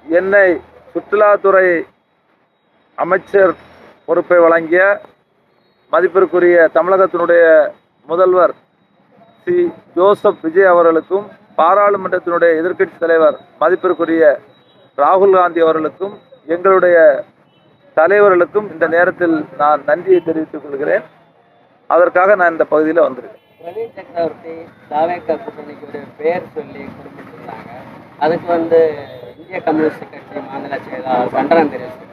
என்னை சுற்றுலாத்துறை அமைச்சர் பொறுப்பை வழங்கிய மதிப்பிற்குரிய தமிழகத்தினுடைய முதல்வர் சி ஜோசப் விஜய் அவர்களுக்கும், பாராளுமன்றத்தினுடைய எதிர்க்கட்சி தலைவர் மதிப்பிற்குரிய ராகுல் காந்தி அவர்களுக்கும், எங்களுடைய தலைவர்களுக்கும் இந்த நேரத்தில் நான் நன்றியை தெரிவித்துக் கொள்கிறேன். அதற்காக நான் இந்த பகுதியில் வந்திருக்கேன். பிரவீன் சக்கரவர்த்தி தாவேகா கூட்டணிக்கு ஒரு பெயர் சொல்லி குறிப்பிட்டிருந்தாங்க. அதுக்கு இந்திய கம்யூனிஸ்ட் கட்சி மாநில செயலாளர் கண்டனம் தெரிவித்து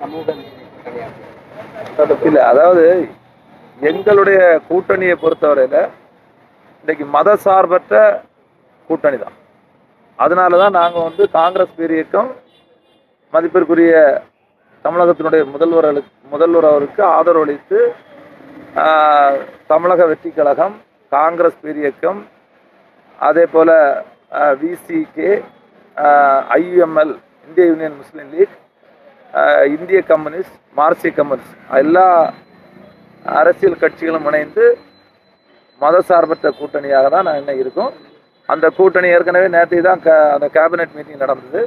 சமூக நீதி கூட்டணி இல்லை, அதாவது எங்களுடைய கூட்டணியை பொறுத்தவரையில் இன்னைக்கு மத சார்பற்ற கூட்டணி தான். அதனால தான் நாங்கள் காங்கிரஸ் பேரியக்கம் மதிப்பிற்குரிய தமிழகத்தினுடைய முதல்வர் அவருக்கு ஆதரவு அளித்து தமிழக வெற்றி கழகம், காங்கிரஸ் பேரியக்கம், அதே போல் விசிகே, ஐயுஎம்எல் இந்திய யூனியன் முஸ்லீம் லீக், இந்திய கம்யூனிஸ்ட், மார்க்சிய கம்யூனிஸ்ட் எல்லா அரசியல் கட்சிகளும் இணைந்து மதசார்பற்ற கூட்டணியாக தான் நான் என்ன இருக்கோம். அந்த கூட்டணி ஏற்கனவே நேற்று தான் அந்த கேபினெட் மீட்டிங் நடந்தது.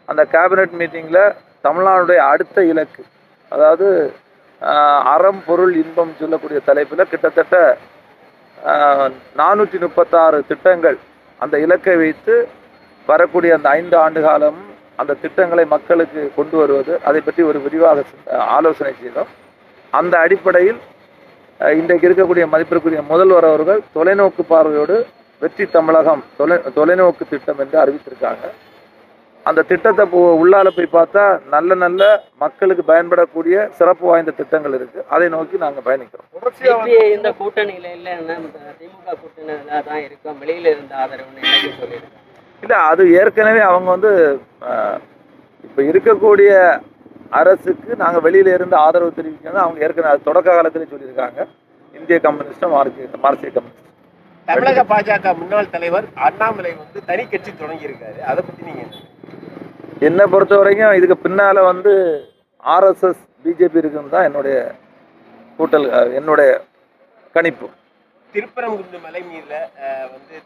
அந்த கேபினெட் மீட்டிங்கில் தமிழ்நாடுடைய அடுத்த இலக்கு, அதாவது அறம் பொருள் இன்பம் சொல்லக்கூடிய தலைப்பில் கிட்டத்தட்ட 436 திட்டங்கள் அந்த இலக்கை வைத்து வரக்கூடிய அந்த 5 ஆண்டு காலம் அந்த திட்டங்களை மக்களுக்கு கொண்டு வருவது, அதை பற்றி ஒரு விரிவாக ஆலோசனை செய்தோம். அந்த அடிப்படையில் இன்றைக்கு இருக்கக்கூடிய மதிப்பிற்குரிய முதல்வர் அவர்கள் தொலைநோக்கு பார்வையோடு வெற்றி தமிழகம் தொலைநோக்கு திட்டம் என்று அறிவித்திருக்காங்க. அந்த திட்டத்தை உள்ளால போய் பார்த்தா நல்ல நல்ல மக்களுக்கு பயன்படக்கூடிய சிறப்பு வாய்ந்த திட்டங்கள் இருக்கு. அதை நோக்கி நாங்கள் பயணிக்கிறோம். இந்த கூட்டணியில இல்லைன்னா திமுக கூட்டணியில தான் இருக்கும், வெளியில இருந்த ஆதரவு சொல்லியிருக்காங்க. இல்லை, அது ஏற்கனவே அவங்க இப்போ இருக்கக்கூடிய அரசுக்கு நாங்கள் வெளியில இருந்து ஆதரவு தெரிவிக்கணும். அவங்க ஏற்கனவே தொடக்க காலத்திலே சொல்லியிருக்காங்க. இந்திய கம்யூனிஸ்டும் மார்க்சிய கம்யூனிஸ்ட். தமிழக பாஜக முன்னாள் தலைவர் அண்ணாமலை தனி கட்சி தொடங்கி இருக்காரு. அதை பத்தி நீங்க என்னை பொறுத்த வரைக்கும் இதுக்கு பின்னால ஆர்எஸ்எஸ் பிஜேபி இருக்குன்னு தான் என்னுடைய கணிப்பு. திருப்பரங்குன்ற மலை மீதுல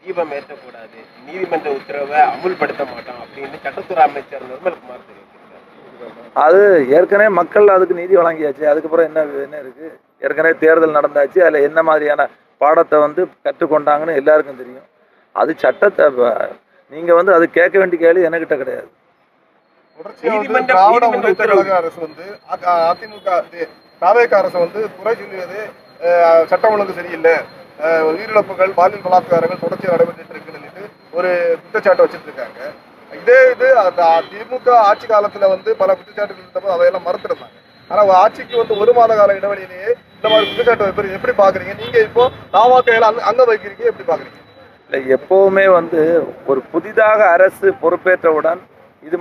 தீபம் ஏற்றக்கூடாது, நீதிமன்ற உத்தரவை அமுல்படுத்த மாட்டோம் அப்படின்னு சட்டத்துறை அமைச்சர் நிர்மல்குமார் தெரிவித்திருக்காரு. அது ஏற்கனவே மக்கள் அதுக்கு நீதி வழங்கியாச்சு. அதுக்கப்புறம் என்ன இருக்கு? ஏற்கனவே தேர்தல் நடந்தாச்சு. அதில் என்ன மாதிரியான பாடத்தை கற்றுக்கொண்டாங்கன்னு எல்லாருக்கும் தெரியும். அது சட்டத்தை நீங்கள் அது கேட்க வேண்டிய கேள்வி என்கிட்ட கிடையாது. திராவிட முன்னேற்ற கழக அரசு அதிமுக தாவேக அரசு குறை சொல்லுவது சட்டம் ஒழுங்கு சரியில்லை, உயிரிழப்புகள், பாலியல் பலாத்காரங்கள் தொடர்ச்சியாக நடைபெற்று இருக்குன்னு ஒரு குற்றச்சாட்டை வச்சுட்டு இருக்காங்க. இது திமுக ஆட்சி காலத்துல பல குற்றச்சாட்டுகள் இருந்தபோது அதையெல்லாம் மறுத்திருந்தாங்க. ஆனா ஆட்சிக்கு 1 மாத கால இடைவெளியிலேயே இந்த மாதிரி குற்றச்சாட்டு எப்படி பாக்குறீங்க? நீங்க இப்போ தாவாக்கையில அங்க வைக்கிறீங்க, எப்படி பாக்குறீங்க? இல்லை, எப்பவுமே ஒரு புதிதாக அரசு பொறுப்பேற்றவுடன் இது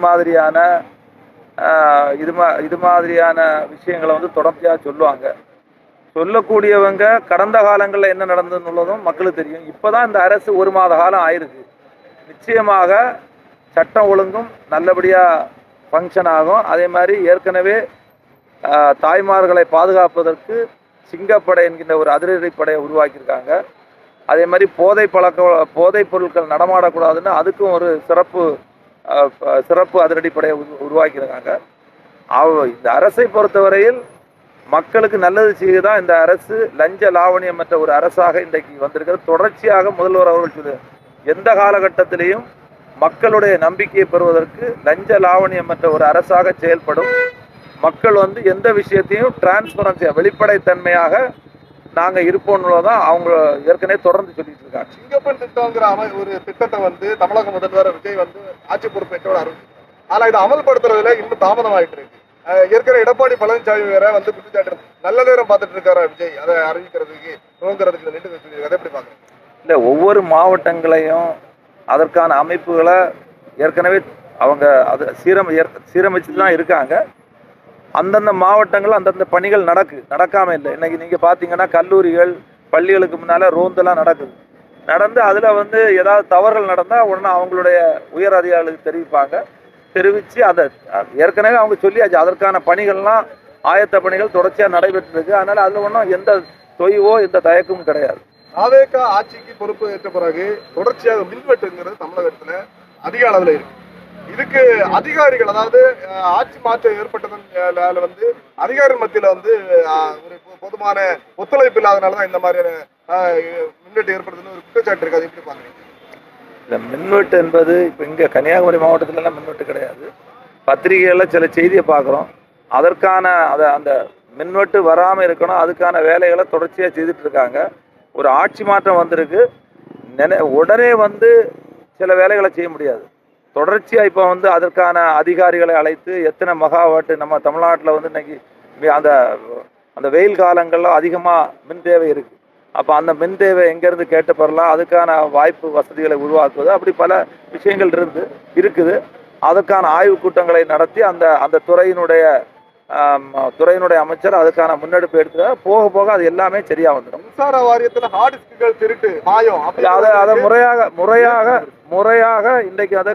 மாதிரியான விஷயங்களை தொடர்ச்சியாக சொல்லுவாங்க. சொல்லக்கூடியவங்க கடந்த காலங்களில் என்ன நடந்ததுன்னுள்ளதும் மக்களுக்கு தெரியும். இப்போதான் இந்த அரசு 1 மாத காலம் ஆயிருக்கு. நிச்சயமாக சட்டம் ஒழுங்கும் நல்லபடியாக ஃபங்க்ஷன் ஆகும். அதே மாதிரி ஏற்கனவே தாய்மார்களை பாதுகாப்பதற்கு சிங்கப்படை என்கின்ற ஒரு அதிரடிப்படையை உருவாக்கியிருக்காங்க. அதே மாதிரி போதைப் பொருட்கள் நடமாடக்கூடாதுன்னு அதுக்கும் ஒரு சிறப்பு அதிரடிப்படையை உருவாக்கியிருக்காங்க. இந்த அரசை பொறுத்தவரையில் மக்களுக்கு நல்லது செய்ய தான் இந்த அரசு லஞ்ச லாவணியமற்ற ஒரு அரசாக இன்றைக்கு வந்திருக்கிறது. தொடர்ச்சியாக முதல்வர் அவர்கள் எந்த காலகட்டத்திலையும் மக்களுடைய நம்பிக்கையை பெறுவதற்கு லஞ்ச லாவணியமற்ற ஒரு அரசாக செயல்படும். மக்கள் எந்த விஷயத்தையும் டிரான்ஸ்பரன்சியா வெளிப்படைத்தன்மையாக நாங்கள் இருப்போம்னுதான் அவங்க ஏற்கனவே தொடர்ந்து சொல்லிட்டு இருக்காங்க. சிங்கப்பெண் திட்டங்கிற ஒரு திட்டத்தை தமிழக முதல்வர் விஜய் ஆட்சி பொறுப்பேற்றோட அறிவிச்சிருக்காங்க. ஆனா இதை அமல்படுத்துறதுல இன்னும் தாமதமாயிட்டு இருக்கு. ஏற்கனவே எடப்பாடி பழனிசாமி வேற குற்றச்சாட்டு நல்ல நேரம் பார்த்துட்டு இருக்காரா விஜய் அதை அறிவிக்கிறதுக்கு துவங்குறதுக்கு நின்று அதை எப்படி பாக்குறீங்க? இல்லை, ஒவ்வொரு மாவட்டங்களையும் அதற்கான அமைப்புகளை ஏற்கனவே அவங்க அது சீரமைச்சு தான் இருக்காங்க. அந்தந்த மாவட்டங்கள் அந்தந்த பணிகள் நடக்காமல் இல்லை. இன்னைக்கு நீங்கள் பார்த்தீங்கன்னா கல்லூரிகள், பள்ளிகளுக்கு முன்னால் ரோந்தெல்லாம் நடந்து அதில் ஏதாவது தவறுகள் நடந்தால் உடனே அவங்களுடைய உயர் அதிகாரிகளுக்கு தெரிவித்து அதை ஏற்கனவே அவங்க சொல்லியாச்சு. அதற்கான பணிகள்லாம் ஆயத்த பணிகள் தொடர்ச்சியாக நடைபெற்றிருக்கு. அதனால் அதில் ஒன்றும் எந்த தொய்வோ எந்த தயக்கமும் கிடையாது. தாவேகா ஆட்சிக்கு பொறுப்பு ஏற்ற பிறகு தொடர்ச்சியாக மின்வெட்டுங்கிறது தமிழகத்தில் அதிக அளவில் இருக்கு. இதுக்கு அதிகாரிகள், அதாவது ஆட்சி மாற்றம் ஏற்பட்டதன் வந்து அதிகாரிகள் மத்தியில வந்து ஒரு போதுமான ஒத்துழைப்பு இல்லாதனாலதான் இந்த மாதிரியான மின்வெட்டு ஏற்படுதுன்னு ஒரு குற்றச்சாட்டு இருக்கு. அது எப்படி பாக்குறீங்க? இந்த மின்வெட்டு என்பது இப்போ இங்கே கன்னியாகுமரி மாவட்டத்திலலாம் மின்வெட்டு கிடையாது. பத்திரிகைகளில் சில செய்தியை பார்க்குறோம். அதற்கான அந்த மின்வெட்டு வராமல் இருக்கணும், அதுக்கான வேலைகளை தொடர்ச்சியாக செய்துட்டு இருக்காங்க. ஒரு ஆட்சி மாற்றம் வந்திருக்கு, உடனே வந்து சில வேலைகளை செய்ய முடியாது. தொடர்ச்சியாக இப்போ வந்து அதற்கான அதிகாரிகளை அழைத்து எத்தனை மெகாவாட்டு நம்ம தமிழ்நாட்டில் வந்து இன்னைக்கு அந்த அந்த வெயில் காலங்களில் அதிகமாக மின் தேவை இருக்குது. அப்போ அந்த மின் தேவை எங்கேருந்து கேட்டு பெறலாம், அதுக்கான வாய்ப்பு வசதிகளை உருவாக்குவது, அப்படி பல விஷயங்கள் இருக்குது. அதுக்கான ஆய்வுக் கூட்டங்களை நடத்தி அந்த துறையினுடைய அமைச்சர் அதுக்கான முன்னெடுப்பு எடுத்து போக போக அது எல்லாமே சரியா வந்துடும். மின்சார வாரியத்தில் ஹார்ட் டிஸ்க்குகள் திருட்டு மாயம் அதை முறையாக இன்றைக்கு அதை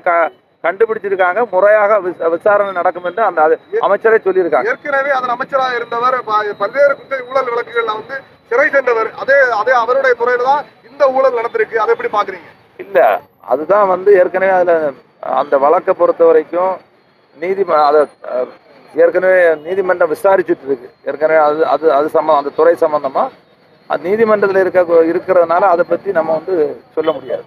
கண்டுபிடிச்சிருக்காங்க. முறையாக விசாரணை நடக்கும் என்று அந்த அமைச்சரே சொல்லியிருக்காங்க. ஏற்கனவே அதன் அமைச்சராக இருந்தவர் பல்வேறு குற்ற ஊழல் வழக்குகள்ல வந்து சிறை சென்றவர். அதே அவருடைய துறையில தான் இந்த ஊழல் நடந்திருக்கு. அதை எப்படி பாக்குறீங்க? இல்ல, அதுதான் வந்து ஏற்கனவே அதுல அந்த வழக்கை பொறுத்த வரைக்கும் ஏற்கனவே நீதிமன்றம் விசாரிச்சுட்டு இருக்கு. ஏற்கனவே அந்த துறை சம்பந்தமா அது நீதிமன்றத்தில் இருக்கிறதுனால அதை பத்தி நம்ம வந்து சொல்ல முடியாது.